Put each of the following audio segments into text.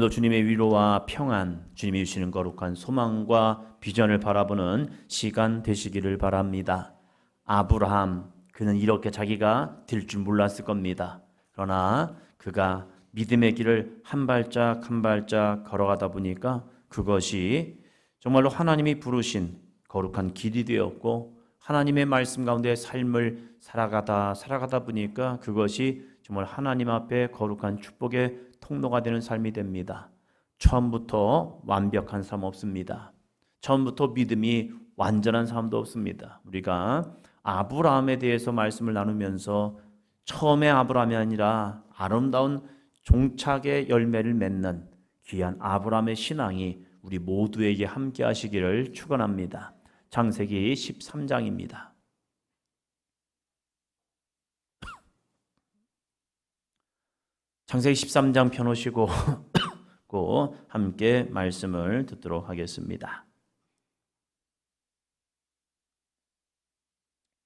오늘도 주님의 위로와 평안, 주님이 주시는 거룩한 소망과 비전을 바라보는 시간 되시기를 바랍니다. 아브라함, 그는 이렇게 자기가 될 줄 몰랐을 겁니다. 그러나 그가 믿음의 길을 한 발짝 한 발짝 걸어가다 보니까 그것이 정말로 하나님이 부르신 거룩한 길이 되었고, 하나님의 말씀 가운데 삶을 살아가다 보니까 그것이 정말 하나님 앞에 거룩한 축복의 통로가 되는 삶이 됩니다. 처음부터 완벽한 사람 없습니다. 처음부터 믿음이 완전한 사람도 없습니다. 우리가 아브라함에 대해서 말씀을 나누면서 처음에 아브라함이 아니라 아름다운 종착의 열매를 맺는 귀한 아브라함의 신앙이 우리 모두에게 함께 하시기를 축원합니다. 창세기 13장입니다. 창세기 13장 펴놓으시고 함께 말씀을 듣도록 하겠습니다.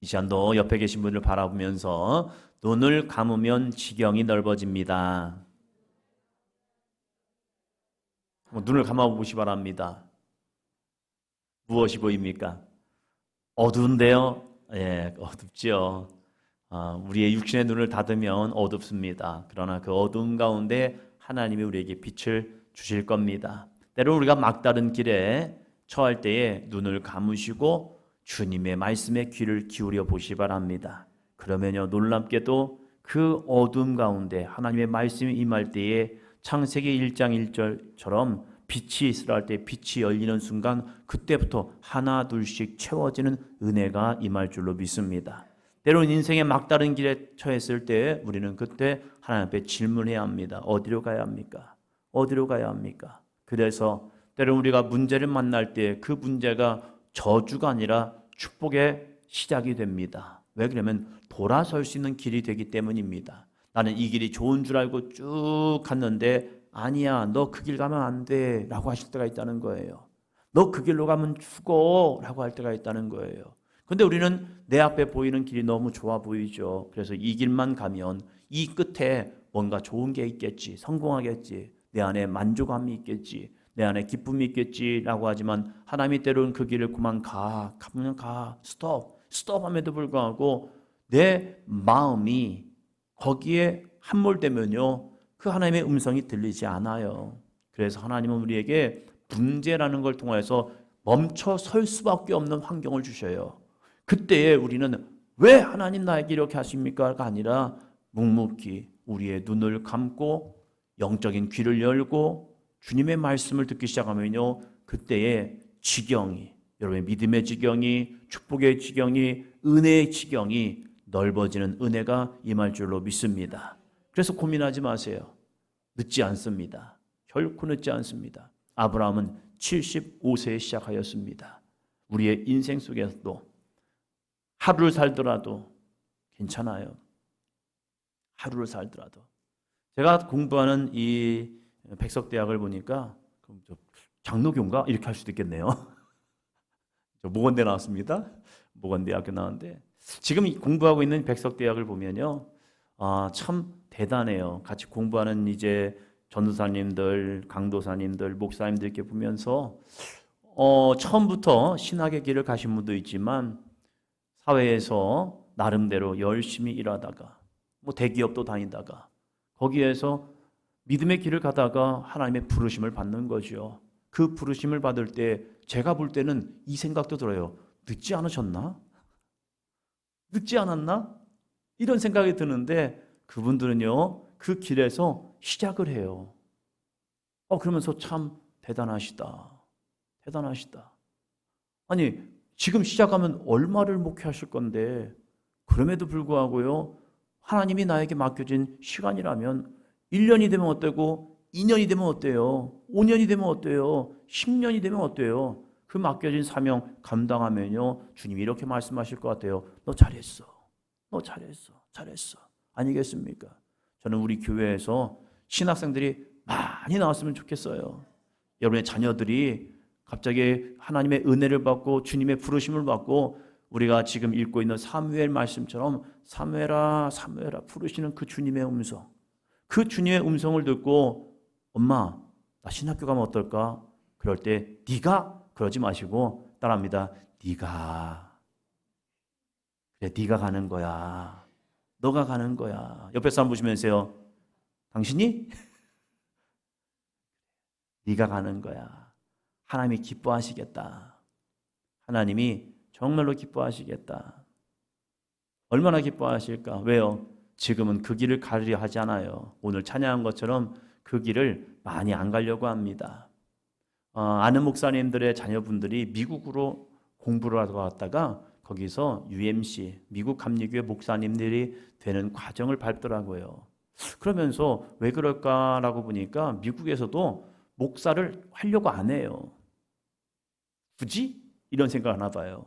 이 시간도 옆에 계신 분을 바라보면서 눈을 감으면 지경이 넓어집니다. 눈을 감아보시 바랍니다. 무엇이 보입니까? 어두운데요? 예, 어둡죠. 우리의 육신의 눈을 닫으면 어둡습니다. 그러나 그 어두운 가운데 하나님이 우리에게 빛을 주실 겁니다. 때로 우리가 막다른 길에 처할 때에 눈을 감으시고 주님의 말씀에 귀를 기울여 보시 바랍니다. 그러면요, 놀랍게도 그 어두움 가운데 하나님의 말씀이 임할 때에 창세기 1장 1절처럼 빛이 있으라 할 때 빛이 열리는 순간 그때부터 하나 둘씩 채워지는 은혜가 임할 줄로 믿습니다. 때로는 인생의 막다른 길에 처했을 때 우리는 그때 하나님 앞에 질문해야 합니다. 어디로 가야 합니까? 어디로 가야 합니까? 그래서 때로는 우리가 문제를 만날 때 그 문제가 저주가 아니라 축복의 시작이 됩니다. 왜 그러면 돌아설 수 있는 길이 되기 때문입니다. 나는 이 길이 좋은 줄 알고 쭉 갔는데 아니야, 너 그 길 가면 안 돼 라고 하실 때가 있다는 거예요. 너 그 길로 가면 죽어 라고 할 때가 있다는 거예요. 근데 우리는 내 앞에 보이는 길이 너무 좋아 보이죠. 그래서 이 길만 가면 이 끝에 뭔가 좋은 게 있겠지, 성공하겠지, 내 안에 만족감이 있겠지, 내 안에 기쁨이 있겠지 라고 하지만 하나님이 때로는 그 길을 그만 가면 스톱함에도 불구하고 내 마음이 거기에 함몰되면요, 그 하나님의 음성이 들리지 않아요. 그래서 하나님은 우리에게 문제라는 걸 통해서 멈춰 설 수밖에 없는 환경을 주셔요. 그때에 우리는 왜 하나님 나에게 이렇게 하십니까?가 아니라 묵묵히 우리의 눈을 감고 영적인 귀를 열고 주님의 말씀을 듣기 시작하면요, 그때의 지경이, 여러분의 믿음의 지경이, 축복의 지경이, 은혜의 지경이 넓어지는 은혜가 임할 줄로 믿습니다. 그래서 고민하지 마세요. 늦지 않습니다. 결코 늦지 않습니다. 아브라함은 75세에 시작하였습니다. 우리의 인생 속에서도 하루를 살더라도 괜찮아요. 하루를 살더라도. 제가 공부하는 이 백석대학을 보니까 장로교인가? 이렇게 할 수도 있겠네요. 저 모건대 나왔습니다. 모건대학교 나왔는데 지금 공부하고 있는 백석대학을 보면요, 참 대단해요. 같이 공부하는 이제 전도사님들, 강도사님들, 목사님들 이렇게 보면서 처음부터 신학의 길을 가신 분도 있지만 사회에서 나름대로 열심히 일하다가 대기업도 다니다가 거기에서 믿음의 길을 가다가 하나님의 부르심을 받는 거죠. 그 부르심을 받을 때 제가 볼 때는 이 생각도 들어요. 늦지 않으셨나? 늦지 않았나? 이런 생각이 드는데 그분들은요, 그 길에서 시작을 해요. 그러면서 참 대단하시다. 아니, 지금 시작하면 얼마를 목회하실 건데 그럼에도 불구하고요, 하나님이 나에게 맡겨진 시간이라면 1년이 되면 어때고 2년이 되면 어때요? 5년이 되면 어때요? 10년이 되면 어때요? 그 맡겨진 사명 감당하면요, 주님이 이렇게 말씀하실 것 같아요. 너 잘했어. 아니겠습니까? 저는 우리 교회에서 신학생들이 많이 나왔으면 좋겠어요. 여러분의 자녀들이 갑자기 하나님의 은혜를 받고 주님의 부르심을 받고 우리가 지금 읽고 있는 사무엘 말씀처럼 사무엘아 부르시는 그 주님의 음성, 그 주님의 음성을 듣고 엄마, 나 신학교 가면 어떨까? 그럴 때 네가 그러지 마시고 따라합니다. 네가. 그래, 네가 가는 거야. 너가 가는 거야. 옆에 사람 보시면서요. 당신이? 네가 가는 거야. 하나님이 기뻐하시겠다. 하나님이 정말로 기뻐하시겠다. 얼마나 기뻐하실까? 왜요? 지금은 그 길을 가려 하지 않아요. 오늘 찬양한 것처럼 그 길을 많이 안 가려고 합니다. 아는 목사님들의 자녀분들이 미국으로 공부를 하러 갔다가 거기서 UMC, 미국 감리교회 목사님들이 되는 과정을 밟더라고요. 그러면서 왜 그럴까라고 보니까 미국에서도 목사를 하려고 안 해요. 굳이? 이런 생각 하나 봐요.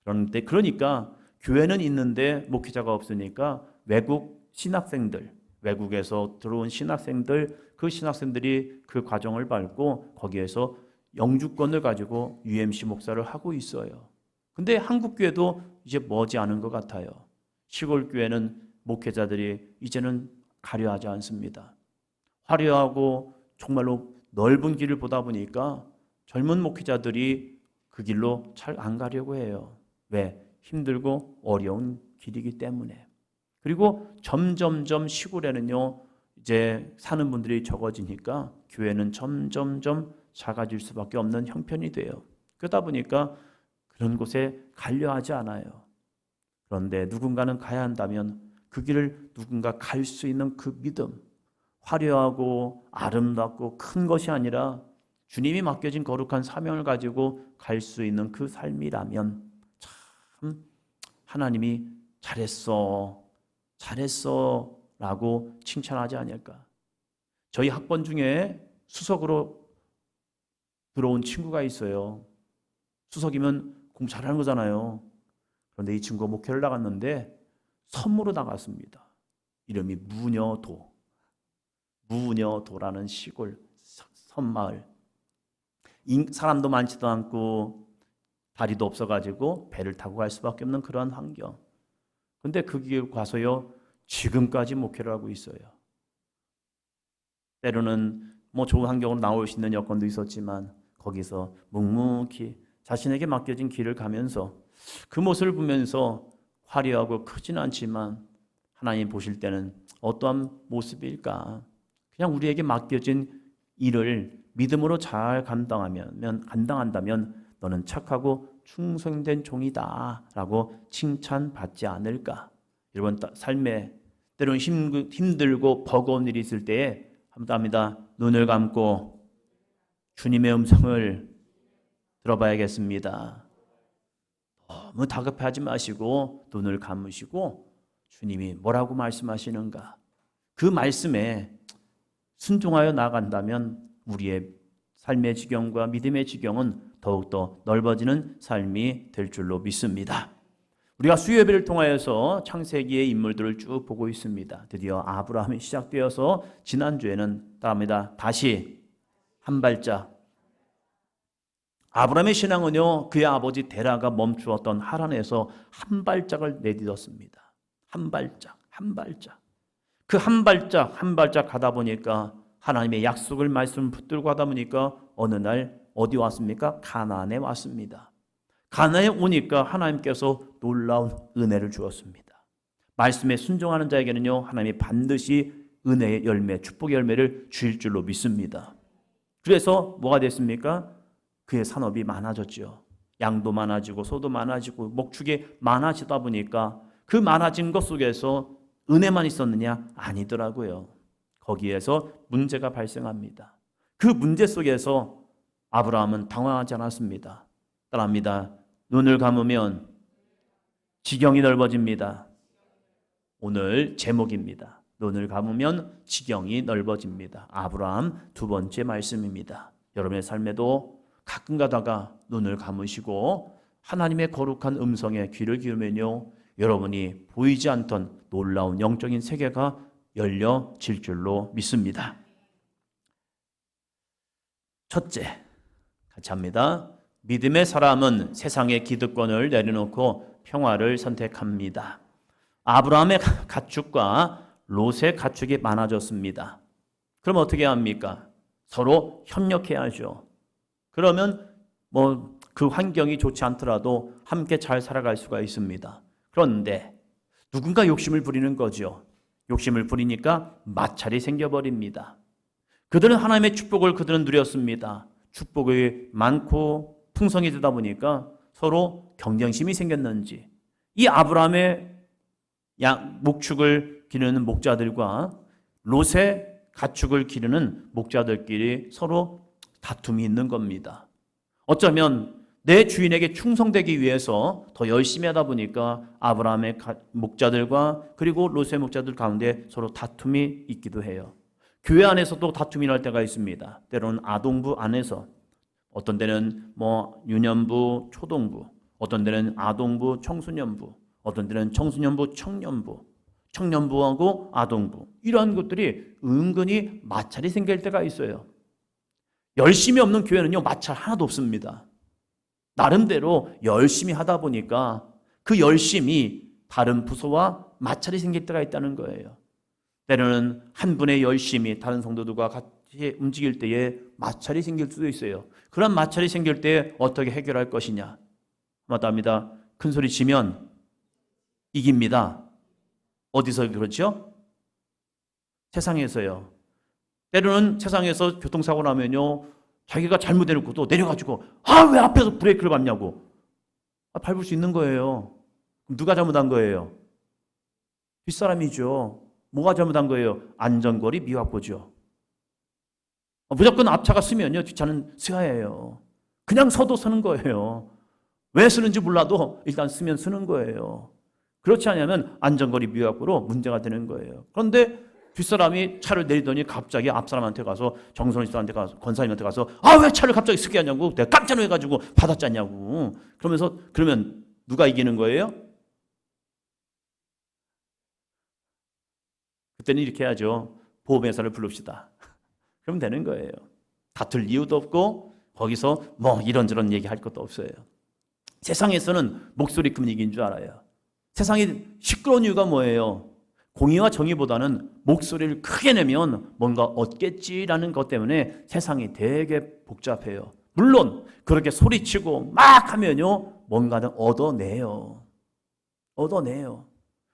그런데 그러니까 교회는 있는데 목회자가 없으니까 외국 신학생들, 외국에서 들어온 신학생들, 그 신학생들이 그 과정을 밟고 거기에서 영주권을 가지고 UMC 목사를 하고 있어요. 근데 한국 교회도 이제 머지않은 것 같아요. 시골 교회는 목회자들이 이제는 가려하지 않습니다. 화려하고 정말로 넓은 길을 보다 보니까 젊은 목회자들이 그 길로 잘 안 가려고 해요. 왜? 힘들고 어려운 길이기 때문에. 그리고 점점점 시골에는요, 이제 사는 분들이 적어지니까 교회는 점점점 작아질 수밖에 없는 형편이 돼요. 그러다 보니까 그런 곳에 가려 하지 않아요. 그런데 누군가는 가야 한다면 그 길을 누군가 갈 수 있는 그 믿음, 화려하고 아름답고 큰 것이 아니라 주님이 맡겨진 거룩한 사명을 가지고 갈 수 있는 그 삶이라면 참 하나님이 잘했어, 잘했어 라고 칭찬하지 않을까. 저희 학번 중에 수석으로 들어온 친구가 있어요. 수석이면 공부 잘하는 거잖아요. 그런데 이 친구가 목회를 나갔는데 선무로 나갔습니다. 이름이 무녀도라는 시골 섬마을. 사람도 많지도 않고 다리도 없어가지고 배를 타고 갈 수밖에 없는 그런 환경. 근데 거기에 가서요, 지금까지 목회를 하고 있어요. 때로는 뭐 좋은 환경으로 나올 수 있는 여건도 있었지만 거기서 묵묵히 자신에게 맡겨진 길을 가면서 그 모습을 보면서 화려하고 크지는 않지만 하나님 보실 때는 어떠한 모습일까? 그냥 우리에게 맡겨진 일을 믿음으로 잘 감당한다면 너는 착하고 충성된 종이다 라고 칭찬받지 않을까? 여러분, 삶에 때로는 힘들고 버거운 일이 있을 때에 합니다. 눈을 감고 주님의 음성을 들어봐야겠습니다. 너무 다급해하지 마시고 눈을 감으시고 주님이 뭐라고 말씀하시는가? 그 말씀에 순종하여 나간다면 우리의 삶의 지경과 믿음의 지경은 더욱더 넓어지는 삶이 될 줄로 믿습니다. 우리가 수요예배를 통하여서 창세기의 인물들을 쭉 보고 있습니다. 드디어 아브라함이 시작되어서 지난주에는 다시 한 발짝 아브라함의 신앙은요, 그의 아버지 데라가 멈추었던 하란에서 한 발짝을 내딛었습니다. 한 발짝. 그 한 발짝 가다 보니까 하나님의 약속을 말씀 붙들고 하다 보니까 어느 날 어디 왔습니까? 가나안에 왔습니다. 가나안에 오니까 하나님께서 놀라운 은혜를 주었습니다. 말씀에 순종하는 자에게는요, 하나님이 반드시 은혜의 열매, 축복의 열매를 주실 줄로 믿습니다. 그래서 뭐가 됐습니까? 그의 산업이 많아졌죠. 양도 많아지고 소도 많아지고 목축이 많아지다 보니까 그 많아진 것 속에서 은혜만 있었느냐? 아니더라고요. 거기에서 문제가 발생합니다. 그 문제 속에서 아브라함은 당황하지 않았습니다. 따라합니다. 눈을 감으면 지경이 넓어집니다. 오늘 제목입니다. 눈을 감으면 지경이 넓어집니다. 아브라함 두 번째 말씀입니다. 여러분의 삶에도 가끔 가다가 눈을 감으시고 하나님의 거룩한 음성에 귀를 기울이면요, 여러분이 보이지 않던 놀라운 영적인 세계가 열려질 줄로 믿습니다. 첫째, 같이 합니다. 믿음의 사람은 세상의 기득권을 내려놓고 평화를 선택합니다. 아브라함의 가축과 롯의 가축이 많아졌습니다. 그럼 어떻게 합니까? 서로 협력해야죠. 그러면 뭐 그 환경이 좋지 않더라도 함께 잘 살아갈 수가 있습니다. 그런데 누군가 욕심을 부리는 거죠. 욕심을 부리니까 마찰이 생겨버립니다. 그들은 하나님의 축복을 그들은 누렸습니다. 축복이 많고 풍성이 되다 보니까 서로 경쟁심이 생겼는지 이 아브라함의 목축을 기르는 목자들과 롯의 가축을 기르는 목자들끼리 서로 다툼이 있는 겁니다. 어쩌면 내 주인에게 충성되기 위해서 더 열심히 하다 보니까 아브라함의 목자들과 그리고 롯의 목자들 가운데 서로 다툼이 있기도 해요. 교회 안에서도 다툼이 날 때가 있습니다. 때로는 아동부 안에서, 어떤 때는 유년부, 초동부, 어떤 때는 아동부, 청소년부, 어떤 때는 청소년부, 청년부, 청년부하고 아동부, 이러한 것들이 은근히 마찰이 생길 때가 있어요. 열심히 없는 교회는요, 마찰 하나도 없습니다. 나름대로 열심히 하다 보니까 그 열심이 다른 부서와 마찰이 생길 때가 있다는 거예요. 때로는 한 분의 열심이 다른 성도들과 같이 움직일 때에 마찰이 생길 수도 있어요. 그런 마찰이 생길 때 어떻게 해결할 것이냐? 맞답니다. 큰 소리 치면 이깁니다. 어디서 그렇죠? 세상에서요. 때로는 세상에서 교통사고 나면요, 자기가 잘못해놓고도 내려가지고 왜 앞에서 브레이크를 밟냐고 밟을 수 있는 거예요. 그럼 누가 잘못한 거예요? 뒷사람이죠. 뭐가 잘못한 거예요? 안전거리 미확보죠. 무조건 앞차가 쓰면요, 뒷차는 쓰야해요. 그냥 서도 서는 거예요. 왜 쓰는지 몰라도 일단 쓰면 쓰는 거예요. 그렇지 않으면 안전거리 미확보로 문제가 되는 거예요. 그런데 뒷사람이 차를 내리더니 갑자기 앞사람한테 가서, 정선희 씨한테 가서, 권사님한테 가서 왜 차를 갑자기 쓰게 하냐고, 내가 깜짝 놀라가지고 받았잖냐고. 그러면 누가 이기는 거예요? 그때는 이렇게 해야죠. 보험회사를 부릅시다. 그러면 되는 거예요. 다툴 이유도 없고 거기서 이런저런 얘기할 것도 없어요. 세상에서는 목소리 큰 얘기인 줄 알아요. 세상이 시끄러운 이유가 뭐예요? 공의와 정의보다는 목소리를 크게 내면 뭔가 얻겠지라는 것 때문에 세상이 되게 복잡해요. 물론 그렇게 소리치고 막 하면요, 뭔가는 얻어내요.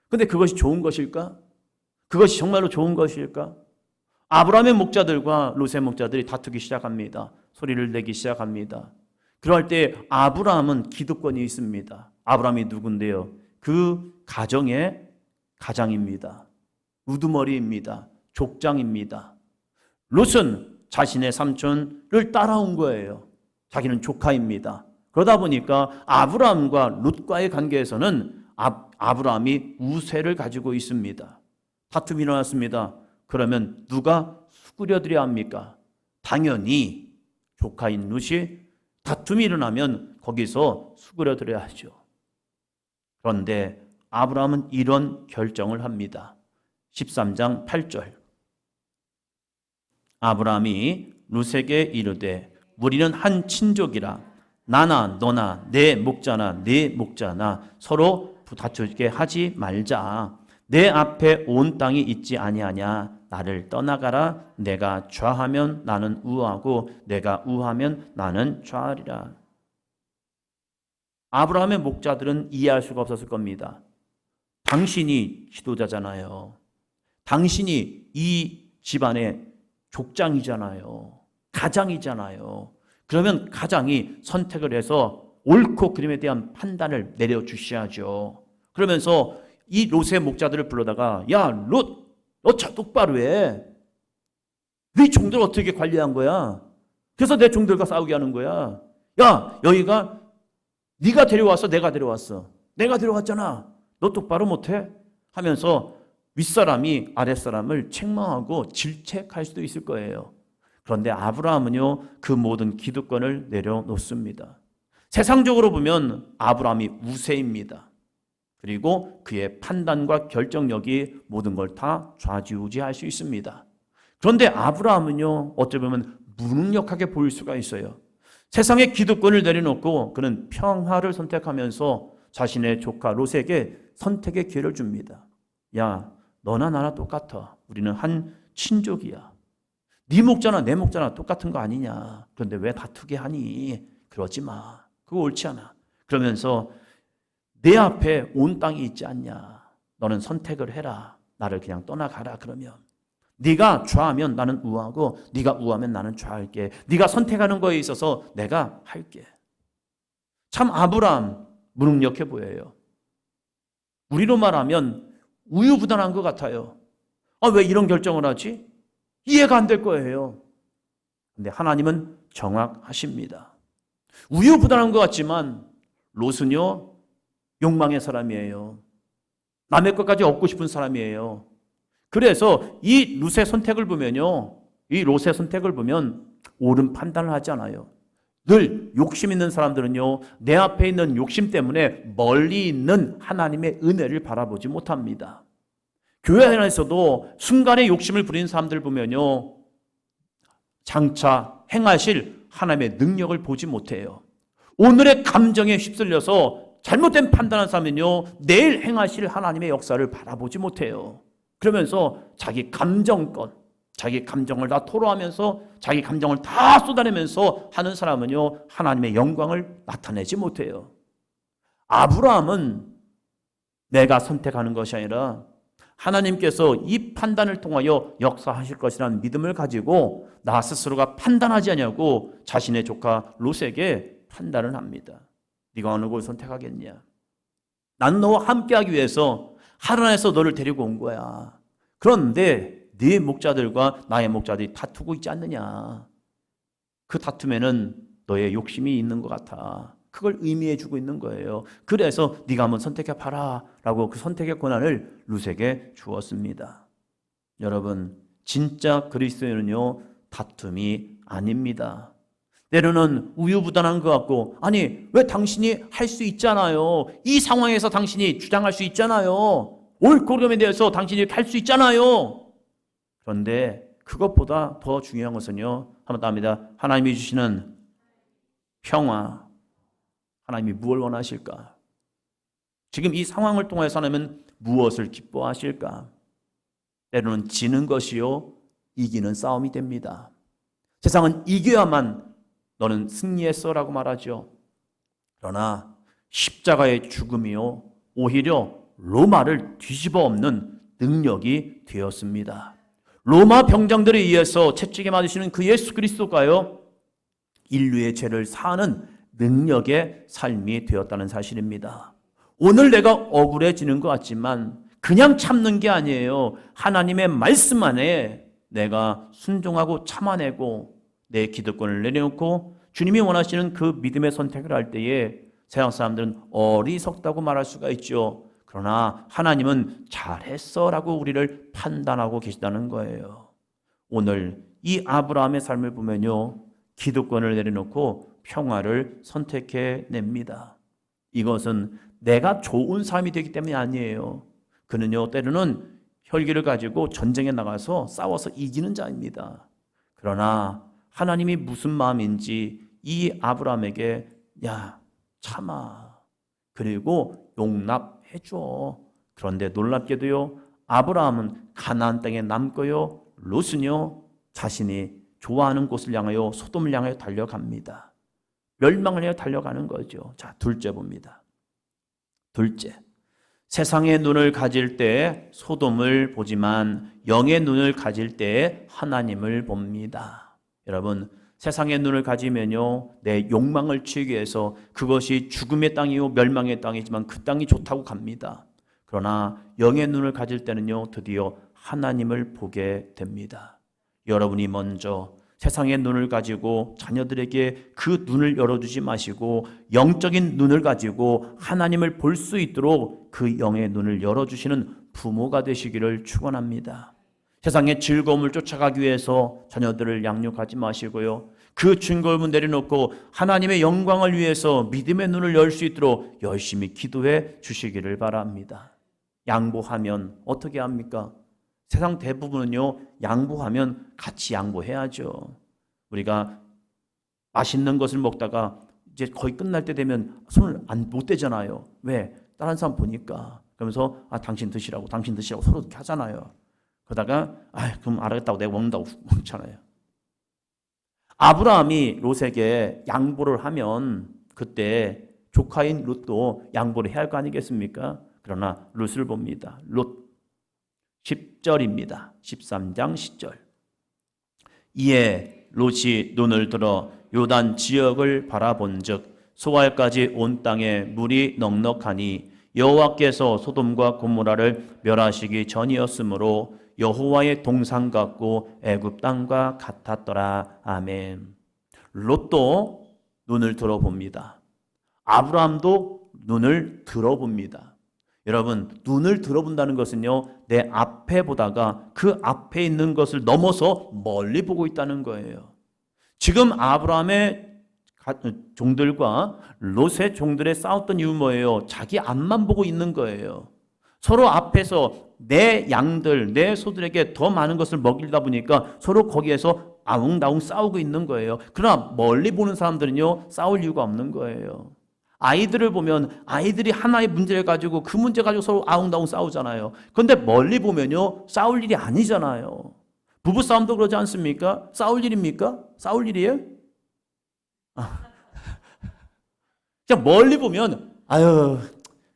근데 그것이 좋은 것일까? 그것이 정말로 좋은 것일까? 아브라함의 목자들과 롯의 목자들이 다투기 시작합니다. 소리를 내기 시작합니다. 그럴 때 아브라함은 기득권이 있습니다. 아브라함이 누군데요? 그 가정의 가장입니다. 우두머리입니다. 족장입니다. 롯은 자신의 삼촌을 따라온 거예요. 자기는 조카입니다. 그러다 보니까 아브라함과 롯과의 관계에서는 아브라함이 우세를 가지고 있습니다. 다툼이 일어났습니다. 그러면 누가 수그려드려야 합니까? 당연히 조카인 롯이 다툼이 일어나면 거기서 수그려드려야 하죠. 그런데 아브라함은 이런 결정을 합니다. 13장 8절. 아브라함이 롯에게 이르되 우리는 한 친족이라 나나 너나 내 목자나 네 목자나 서로 다투게 하지 말자. 내 앞에 온 땅이 있지 아니하냐. 나를 떠나가라. 내가 좌하면 나는 우하고 내가 우하면 나는 좌하리라. 아브라함의 목자들은 이해할 수가 없었을 겁니다. 당신이 지도자잖아요. 당신이 이 집안의 족장이잖아요. 가장이잖아요. 그러면 가장이 선택을 해서 옳고 그름에 대한 판단을 내려주셔야죠. 그러면서 이 롯의 목자들을 불러다가 야, 롯, 너 차 똑바로 해. 네 종들 어떻게 관리한 거야? 그래서 내 종들과 싸우게 하는 거야. 야, 여기가 네가 데려왔어? 내가 데려왔어? 내가 데려왔잖아. 너 똑바로 못해? 하면서 윗사람이 아랫사람을 책망하고 질책할 수도 있을 거예요. 그런데 아브라함은요, 그 모든 기득권을 내려놓습니다. 세상적으로 보면 아브라함이 우세입니다. 그리고 그의 판단과 결정력이 모든 걸 다 좌지우지할 수 있습니다. 그런데 아브라함은요, 어찌 보면 무능력하게 보일 수가 있어요. 세상의 기득권을 내려놓고 그는 평화를 선택하면서 자신의 조카 롯에게 선택의 기회를 줍니다. 야, 너나 나나 똑같아. 우리는 한 친족이야. 네 목자나 내 목자나 똑같은 거 아니냐. 그런데 왜 다투게 하니? 그러지 마. 그거 옳지 않아. 그러면서 내 앞에 온 땅이 있지 않냐. 너는 선택을 해라. 나를 그냥 떠나가라. 그러면 네가 좌하면 나는 우하고 네가 우하면 나는 좌할게. 네가 선택하는 거에 있어서 내가 할게. 참 아브라함 무능력해 보여요. 우리로 말하면 우유부단한 것 같아요. 왜 이런 결정을 하지? 이해가 안 될 거예요. 근데 하나님은 정확하십니다. 우유부단한 것 같지만 롯은요, 욕망의 사람이에요. 남의 것까지 얻고 싶은 사람이에요. 그래서 이 롯의 선택을 보면요, 이 롯의 선택을 보면 옳은 판단을 하지 않아요. 늘 욕심 있는 사람들은요, 내 앞에 있는 욕심 때문에 멀리 있는 하나님의 은혜를 바라보지 못합니다. 교회 안에서도 순간에 욕심을 부리는 사람들 보면요, 장차 행하실 하나님의 능력을 보지 못해요. 오늘의 감정에 휩쓸려서 잘못된 판단한 사람은요, 내일 행하실 하나님의 역사를 바라보지 못해요. 그러면서 자기 감정껏, 자기 감정을 다 토로하면서 자기 감정을 다 쏟아내면서 하는 사람은요, 하나님의 영광을 나타내지 못해요. 아브라함은 내가 선택하는 것이 아니라 하나님께서 이 판단을 통하여 역사하실 것이라는 믿음을 가지고 나 스스로가 판단하지 않냐고 자신의 조카 롯에게 판단을 합니다. 네가 어느 곳을 선택하겠냐? 난 너와 함께하기 위해서 하란에서 너를 데리고 온 거야. 그런데 네 목자들과 나의 목자들이 다투고 있지 않느냐? 그 다툼에는 너의 욕심이 있는 것 같아. 그걸 의미해 주고 있는 거예요. 그래서 네가 한번 선택해 봐라 라고 그 선택의 권한을 롯에게 주었습니다. 여러분, 진짜 그리스도인은요, 다툼이 아닙니다. 때로는 우유부단한 것 같고, 아니 왜 당신이 할 수 있잖아요. 이 상황에서 당신이 주장할 수 있잖아요. 옳고 그름에 대해서 당신이 할 수 있잖아요. 그런데 그것보다 더 중요한 것은요, 한번 더 합니다. 하나님이 주시는 평화. 하나님이 무엇을 원하실까? 지금 이 상황을 통해서 하나님은 무엇을 기뻐하실까? 때로는 지는 것이요, 이기는 싸움이 됩니다. 세상은 이겨야만 너는 승리했어라고 말하죠. 그러나 십자가의 죽음이요, 오히려 로마를 뒤집어 엎는 능력이 되었습니다. 로마 병장들에 의해서 채찍에 맞으시는 그 예수 그리스도가요, 인류의 죄를 사하는 능력의 삶이 되었다는 사실입니다. 오늘 내가 억울해지는 것 같지만 그냥 참는 게 아니에요. 하나님의 말씀 안에 내가 순종하고 참아내고 내 기득권을 내려놓고 주님이 원하시는 그 믿음의 선택을 할 때에 세상 사람들은 어리석다고 말할 수가 있죠. 그러나 하나님은 잘했어 라고 우리를 판단하고 계시다는 거예요. 오늘 이 아브라함의 삶을 보면요, 기득권을 내려놓고 평화를 선택해냅니다. 이것은 내가 좋은 삶이 되기 때문이 아니에요. 그는요, 때로는 혈기를 가지고 전쟁에 나가서 싸워서 이기는 자입니다. 그러나 하나님이 무슨 마음인지 이 아브라함에게 참아, 그리고 용납해줘. 그런데 놀랍게도요, 아브라함은 가나안 땅에 남고요, 롯은요, 자신이 좋아하는 곳을 향하여 소돔을 향하여 달려갑니다. 멸망을 향해 달려가는 거죠. 자, 둘째 봅니다. 둘째, 세상의 눈을 가질 때 소돔을 보지만 영의 눈을 가질 때 하나님을 봅니다. 여러분, 세상의 눈을 가지면요, 내 욕망을 취하기 위해서 그것이 죽음의 땅이요 멸망의 땅이지만 그 땅이 좋다고 갑니다. 그러나 영의 눈을 가질 때는요, 드디어 하나님을 보게 됩니다. 여러분이 먼저 세상의 눈을 가지고 자녀들에게 그 눈을 열어주지 마시고 영적인 눈을 가지고 하나님을 볼 수 있도록 그 영의 눈을 열어주시는 부모가 되시기를 축원합니다. 세상의 즐거움을 쫓아가기 위해서 자녀들을 양육하지 마시고요, 그 즐거움을 내려놓고 하나님의 영광을 위해서 믿음의 눈을 열 수 있도록 열심히 기도해 주시기를 바랍니다. 양보하면 어떻게 합니까? 세상 대부분은요, 양보하면 같이 양보해야죠. 우리가 맛있는 것을 먹다가 이제 거의 끝날 때 되면 손을 못 대잖아요. 왜? 다른 사람 보니까. 그러면서 당신 드시라고 서로 이렇게 하잖아요. 그러다가 그럼 알았다고 내가 먹는다고 먹잖아요. 아브라함이 롯에게 양보를 하면 그때 조카인 롯도 양보를 해야 할 거 아니겠습니까? 그러나 롯을 봅니다. 롯 10절입니다. 13장 10절. 이에 롯이 눈을 들어 요단 지역을 바라본즉 소알까지 온 땅에 물이 넉넉하니 여호와께서 소돔과 고모라를 멸하시기 전이었으므로 여호와의 동산 같고 애굽 땅과 같았더라. 아멘. 롯도 눈을 들어봅니다. 아브라함도 눈을 들어봅니다. 여러분, 눈을 들어본다는 것은요, 내 앞에 보다가 그 앞에 있는 것을 넘어서 멀리 보고 있다는 거예요. 지금 아브라함의 종들과 롯의 종들의 싸웠던 이유 뭐예요? 자기 앞만 보고 있는 거예요. 서로 앞에서 내 양들, 내 소들에게 더 많은 것을 먹이다 보니까 서로 거기에서 아웅다웅 싸우고 있는 거예요. 그러나 멀리 보는 사람들은요, 싸울 이유가 없는 거예요. 아이들을 보면 아이들이 하나의 문제를 가지고 그 문제 가지고 서로 아웅다웅 싸우잖아요. 그런데 멀리 보면요, 싸울 일이 아니잖아요. 부부싸움도 그러지 않습니까? 싸울 일입니까? 싸울 일이에요? 그냥 멀리 보면 아유,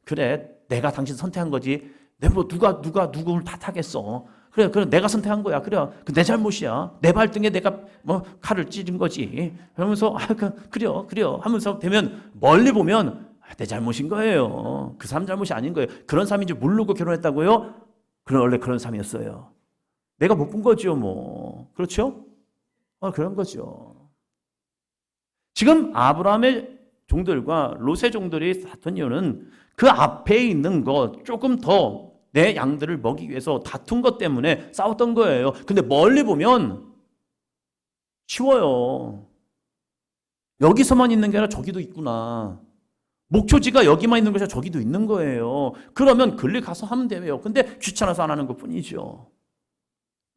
그래, 내가 당신 선택한 거지. 내가 뭐 누가 누구를 탓하겠어. 그래, 내가 선택한 거야. 그래, 내 잘못이야. 내 발등에 내가 뭐 칼을 찌른 거지. 그러면서 그래요 하면서 되면 멀리 보면 내 잘못인 거예요. 그 사람 잘못이 아닌 거예요. 그런 사람인 줄 모르고 결혼했다고요? 원래 그런 사람이었어요. 내가 못 본 거죠, 뭐. 그렇죠? 그런 거죠. 지금 아브라함의 종들과 롯의 종들이 다툰 이유는 그 앞에 있는 것 조금 더 내 양들을 먹이기 위해서 다툰 것 때문에 싸웠던 거예요. 근데 멀리 보면 쉬워요. 여기서만 있는 게 아니라 저기도 있구나. 목초지가 여기만 있는 것이 아니라 저기도 있는 거예요. 그러면 글리 가서 하면 돼요. 근데 귀찮아서 안 하는 것 뿐이죠.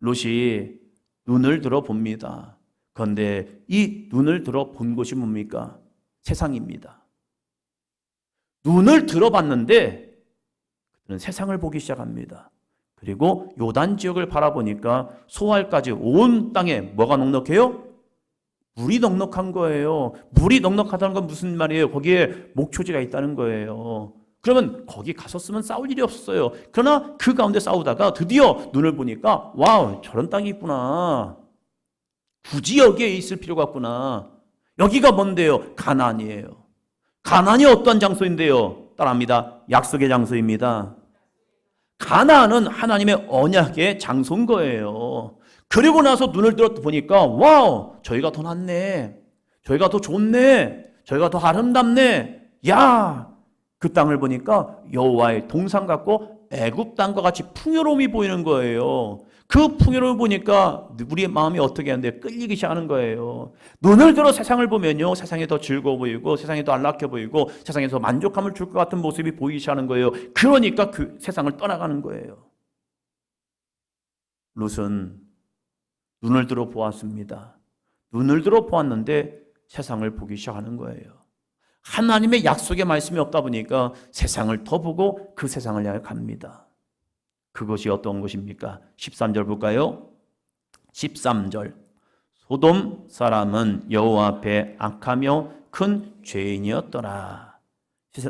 롯이 눈을 들어 봅니다. 그런데 이 눈을 들어 본 곳이 뭡니까? 세상입니다. 눈을 들어봤는데 그는 세상을 보기 시작합니다. 그리고 요단 지역을 바라보니까 소알까지 온 땅에 뭐가 넉넉해요? 물이 넉넉한 거예요. 물이 넉넉하다는 건 무슨 말이에요? 거기에 목초지가 있다는 거예요. 그러면 거기 갔었으면 싸울 일이 없었어요. 그러나 그 가운데 싸우다가 드디어 눈을 보니까 와우, 저런 땅이 있구나. 굳이 여기에 있을 필요가 없구나. 여기가 뭔데요? 가나안이에요. 가나안이 어떠한 장소인데요? 따라합니다. 약속의 장소입니다. 가나안은 하나님의 언약의 장소인 거예요. 그리고 나서 눈을 들어 보니까 와우, 저희가 더 낫네. 저희가 더 좋네. 저희가 더 아름답네. 야, 그 땅을 보니까 여호와의 동산 같고 애굽 땅과 같이 풍요로움이 보이는 거예요. 그 풍요로움을 보니까 우리의 마음이 어떻게 하는데 끌리기 시작하는 거예요. 눈을 들어 세상을 보면요, 세상이 더 즐거워 보이고 세상이 더 안락해 보이고 세상에서 만족감을 줄 것 같은 모습이 보이기 시작하는 거예요. 그러니까 그 세상을 떠나가는 거예요. 롯은 눈을 들어 보았습니다. 눈을 들어 보았는데 세상을 보기 시작하는 거예요. 하나님의 약속의 말씀이 없다 보니까 세상을 더 보고 그 세상을 향해 갑니다. 그것이 어떤 것입니까? 13절 볼까요? 13절. 소돔 사람은 여호와 앞에 악하며 큰 죄인이었더라.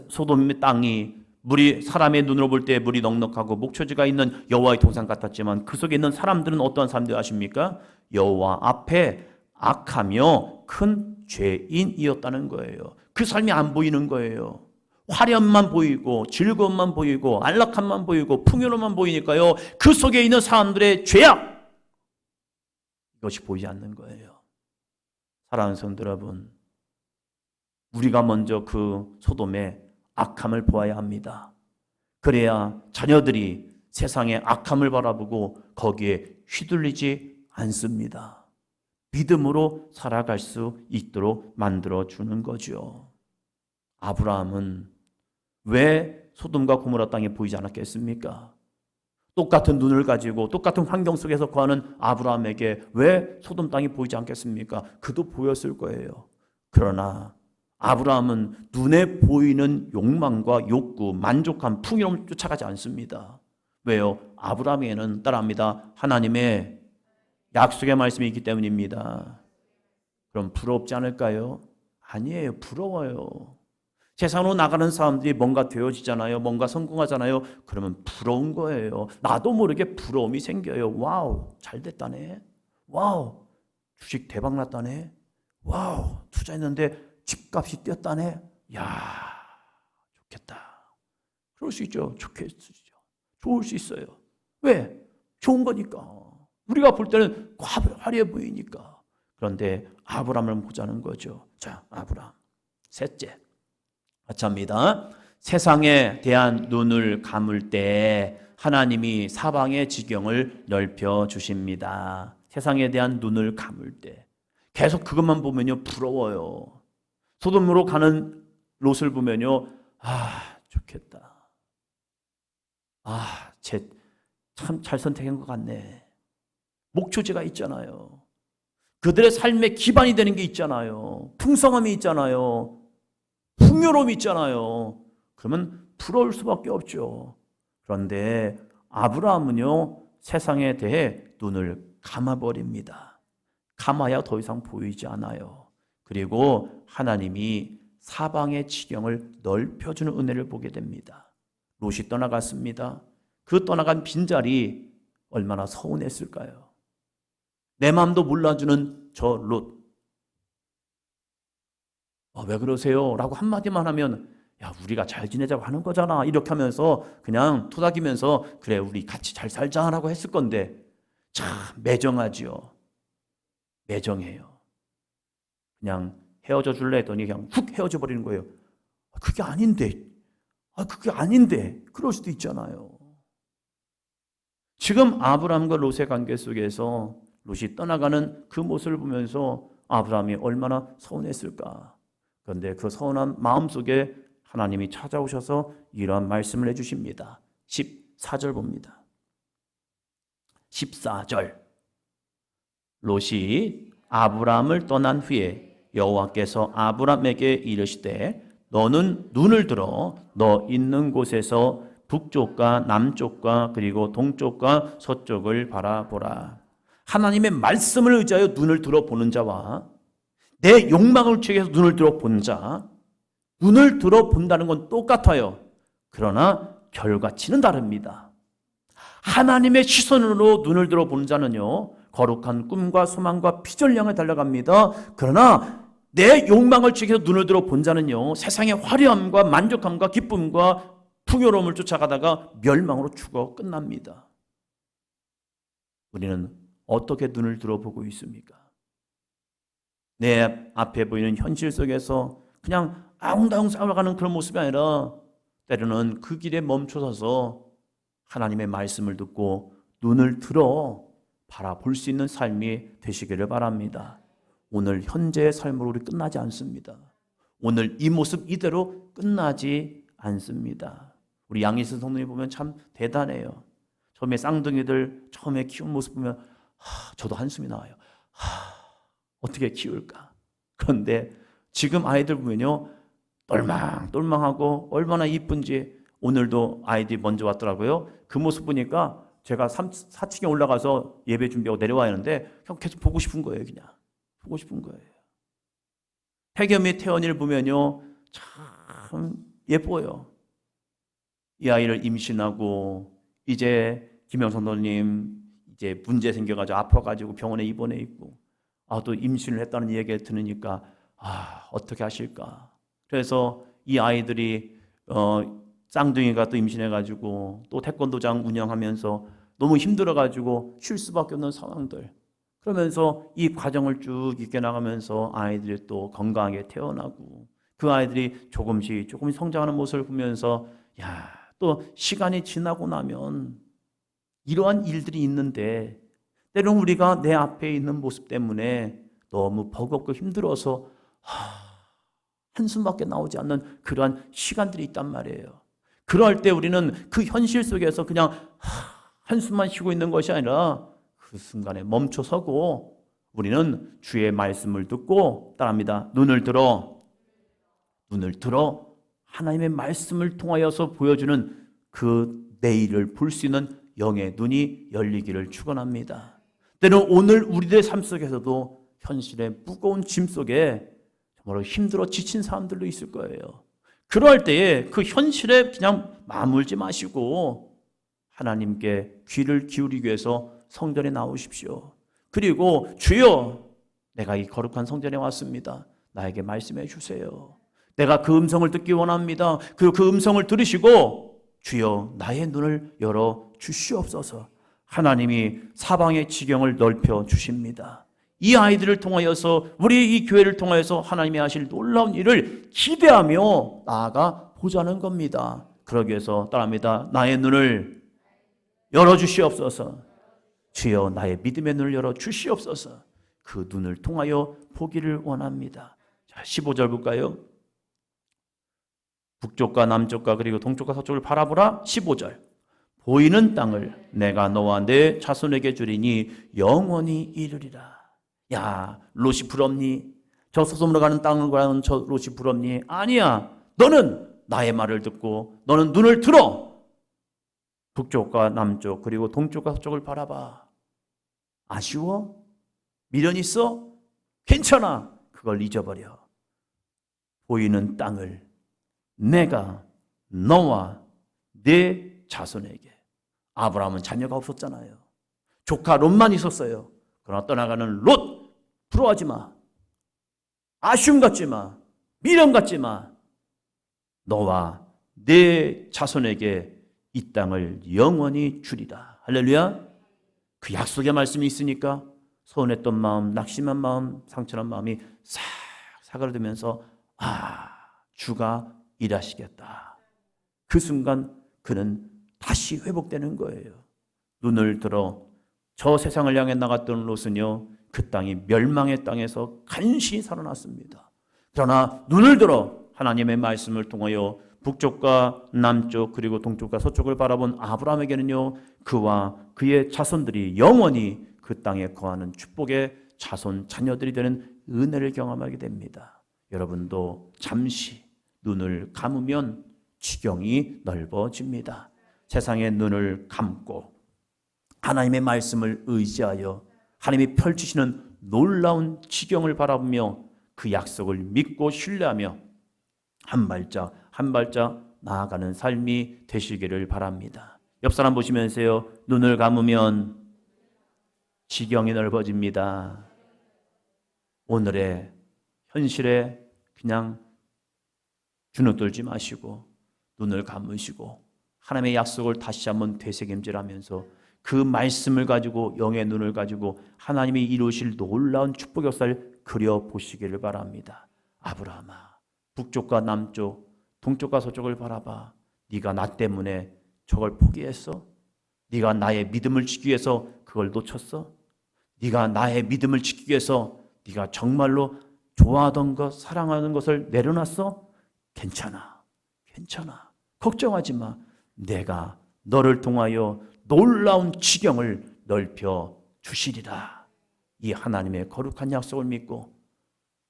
소돔의 땅이 물이 사람의 눈으로 볼 때 물이 넉넉하고 목초지가 있는 여호와의 동산 같았지만 그 속에 있는 사람들은 어떤 사람들 아십니까? 여호와 앞에 악하며 큰 죄인이었다는 거예요. 그 삶이 안 보이는 거예요. 화려함만 보이고 즐거움만 보이고 안락함만 보이고 풍요로움만 보이니까요, 그 속에 있는 사람들의 죄악, 이것이 보이지 않는 거예요. 사랑하는 성도 여러분, 우리가 먼저 그 소돔의 악함을 보아야 합니다. 그래야 자녀들이 세상의 악함을 바라보고 거기에 휘둘리지 않습니다. 믿음으로 살아갈 수 있도록 만들어주는 거죠. 아브라함은 왜 소돔과 고모라 땅이 보이지 않았겠습니까? 똑같은 눈을 가지고 똑같은 환경 속에서 거하는 아브라함에게 왜 소돔 땅이 보이지 않겠습니까? 그도 보였을 거예요. 그러나 아브라함은 눈에 보이는 욕망과 욕구, 만족함, 풍요로움을 쫓아가지 않습니다. 왜요? 아브라함에게는 따라합니다. 하나님의 약속의 말씀이 있기 때문입니다. 그럼 부럽지 않을까요? 아니에요. 부러워요. 세상으로 나가는 사람들이 뭔가 되어지잖아요. 뭔가 성공하잖아요. 그러면 부러운 거예요. 나도 모르게 부러움이 생겨요. 와우, 잘 됐다네. 와우, 주식 대박 났다네. 와우, 투자했는데 집값이 뛰었다네. 야, 좋겠다. 그럴 수 있죠. 좋겠죠. 좋을 수 있어요. 왜? 좋은 거니까. 우리가 볼 때는 화려해 보이니까. 그런데 아브라함을 보자는 거죠. 자, 아브라함. 셋째. 같이 합니다. 세상에 대한 눈을 감을 때 하나님이 사방의 지경을 넓혀 주십니다. 세상에 대한 눈을 감을 때 계속 그것만 보면요 부러워요. 소돔으로 가는 롯을 보면요 좋겠다. 쟤 참 잘 선택한 것 같네. 목초지가 있잖아요. 그들의 삶의 기반이 되는 게 있잖아요. 풍성함이 있잖아요. 풍요로움이 있잖아요. 그러면 부러울 수밖에 없죠. 그런데 아브라함은요 세상에 대해 눈을 감아버립니다. 감아야 더 이상 보이지 않아요. 그리고 하나님이 사방의 지경을 넓혀주는 은혜를 보게 됩니다. 롯이 떠나갔습니다. 그 떠나간 빈자리 얼마나 서운했을까요? 내 마음도 몰라주는 저 롯. 왜 그러세요? 라고 한마디만 하면 야 우리가 잘 지내자고 하는 거잖아 이렇게 하면서 그냥 토닥이면서 그래 우리 같이 잘 살자라고 했을 건데 참 매정하지요. 매정해요. 그냥 헤어져 줄래 했더니 그냥 훅 헤어져 버리는 거예요. 그게 아닌데 그게 아닌데 그럴 수도 있잖아요. 지금 아브라함과 롯의 관계 속에서 롯이 떠나가는 그 모습을 보면서 아브라함이 얼마나 서운했을까. 그런데 그 서운한 마음속에 하나님이 찾아오셔서 이러한 말씀을 해주십니다. 14절 봅니다. 14절 롯이 아브라함을 떠난 후에 여호와께서 아브라함에게 이르시되 너는 눈을 들어 너 있는 곳에서 북쪽과 남쪽과 그리고 동쪽과 서쪽을 바라보라. 하나님의 말씀을 의지하여 눈을 들어보는 자와 내 욕망을 취해서 눈을 들어본 자, 눈을 들어본다는 건 똑같아요. 그러나 결과치는 다릅니다. 하나님의 시선으로 눈을 들어보는 자는요 거룩한 꿈과 소망과 비전을 향해 달려갑니다. 그러나 내 욕망을 취해서 눈을 들어본 자는요 세상의 화려함과 만족함과 기쁨과 풍요로움을 쫓아가다가 멸망으로 죽어 끝납니다. 우리는 어떻게 눈을 들어보고 있습니까? 내 앞에 보이는 현실 속에서 그냥 아웅다웅 싸워가는 그런 모습이 아니라 때로는 그 길에 멈춰서서 하나님의 말씀을 듣고 눈을 들어 바라볼 수 있는 삶이 되시기를 바랍니다. 오늘 현재의 삶으로 우리 끝나지 않습니다. 오늘 이 모습 이대로 끝나지 않습니다. 우리 양희선 성도님 보면 참 대단해요. 처음에 쌍둥이들 처음에 키운 모습 보면 저도 한숨이 나와요. 어떻게 키울까? 그런데 지금 아이들 보면요 똘망똘망하고 얼마나 이쁜지. 오늘도 아이들이 먼저 왔더라고요. 그 모습 보니까 제가 4층에 올라가서 예배 준비하고 내려와야 하는데 그냥 계속 보고 싶은 거예요. 그냥 보고 싶은 거예요. 혜겸이 태연이를 보면요 참 예뻐요. 이 아이를 임신하고 이제 김영선 선생님 이제 문제 생겨가지고 아파가지고 병원에 입원해 있고 또 임신을 했다는 얘기를 들으니까 어떻게 하실까. 그래서 이 아이들이 쌍둥이가 또 임신해가지고 또 태권도장 운영하면서 너무 힘들어가지고 쉴 수밖에 없는 상황들. 그러면서 이 과정을 쭉 이겨나가면서 아이들이 또 건강하게 태어나고 그 아이들이 조금씩 성장하는 모습을 보면서 또 시간이 지나고 나면 이러한 일들이 있는데 때로는 우리가 내 앞에 있는 모습 때문에 너무 버겁고 힘들어서 한숨밖에 나오지 않는 그러한 시간들이 있단 말이에요. 그럴 때 우리는 그 현실 속에서 그냥 한숨만 쉬고 있는 것이 아니라 그 순간에 멈춰서고 우리는 주의 말씀을 듣고 따라합니다. 눈을 들어 하나님의 말씀을 통하여서 보여주는 그 내일을 볼 수 있는 영의 눈이 열리기를 축원합니다. 때는 오늘 우리들의 삶 속에서도 현실의 무거운 짐 속에 정말로 힘들어 지친 사람들도 있을 거예요. 그럴 때에 그 현실에 그냥 마물지 마시고 하나님께 귀를 기울이기 위해서 성전에 나오십시오. 그리고 주여, 내가 이 거룩한 성전에 왔습니다. 나에게 말씀해 주세요. 내가 그 음성을 듣기 원합니다. 그 음성을 들으시고 주여, 나의 눈을 열어 주시옵소서. 하나님이 사방의 지경을 넓혀 주십니다. 이 아이들을 통하여서, 우리 이 교회를 통하여서 하나님이 하실 놀라운 일을 기대하며 나아가 보자는 겁니다. 그러기 위해서 따라합니다. 나의 눈을 열어 주시옵소서. 주여, 나의 믿음의 눈을 열어 주시옵소서. 그 눈을 통하여 보기를 원합니다. 자, 15절 볼까요? 북쪽과 남쪽과 그리고 동쪽과 서쪽을 바라보라. 15절. 보이는 땅을 내가 너와 내 자손에게 주리니 영원히 이르리라. 야, 롯이 부럽니? 저 소돔으로 가는 땅을 가는 저 롯이 부럽니? 아니야. 너는 나의 말을 듣고 너는 눈을 들어 북쪽과 남쪽 그리고 동쪽과 서쪽을 바라봐. 아쉬워? 미련 있어? 괜찮아. 그걸 잊어버려. 보이는 땅을 내가 너와 내 자손에게. 아브라함은 자녀가 없었잖아요. 조카 롯만 있었어요. 그러나 떠나가는 롯, 부러워하지 마. 아쉬움 갖지 마. 미련 갖지 마. 너와 내 자손에게 이 땅을 영원히 주리라. 할렐루야. 그 약속의 말씀이 있으니까 서운했던 마음, 낙심한 마음, 상처난 마음이 싹 사그라들면서 주가 일하시겠다. 그 순간 그는 다시 회복되는 거예요. 눈을 들어 저 세상을 향해 나갔던 롯은요, 그 땅이 멸망의 땅에서 간신히 살아났습니다. 그러나 눈을 들어 하나님의 말씀을 통하여 북쪽과 남쪽 그리고 동쪽과 서쪽을 바라본 아브라함에게는요, 그와 그의 자손들이 영원히 그 땅에 거하는 축복의 자손 자녀들이 되는 은혜를 경험하게 됩니다. 여러분도 잠시 눈을 감으면 지경이 넓어집니다. 세상의 눈을 감고 하나님의 말씀을 의지하여 하나님이 펼치시는 놀라운 지경을 바라보며 그 약속을 믿고 신뢰하며 한 발짝 한 발짝 나아가는 삶이 되시기를 바랍니다. 옆 사람 보시면서요, 눈을 감으면 지경이 넓어집니다. 오늘의 현실에 그냥 주눅들지 마시고 눈을 감으시고 하나님의 약속을 다시 한번 되새김질하면서 그 말씀을 가지고, 영의 눈을 가지고 하나님이 이루실 놀라운 축복 역사를 그려보시기를 바랍니다. 아브라함아, 북쪽과 남쪽, 동쪽과 서쪽을 바라봐. 네가 나 때문에 저걸 포기했어? 네가 나의 믿음을 지키기 위해서 그걸 놓쳤어? 네가 나의 믿음을 지키기 위해서 네가 정말로 좋아하던 것, 사랑하는 것을 내려놨어? 괜찮아. 괜찮아. 걱정하지 마. 내가 너를 통하여 놀라운 지경을 넓혀 주시리라. 이 하나님의 거룩한 약속을 믿고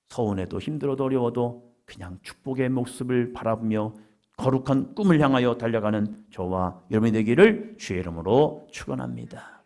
서운해도 힘들어도 어려워도 그냥 축복의 모습을 바라보며 거룩한 꿈을 향하여 달려가는 저와 여러분이 되기를 주의 이름으로 축원합니다.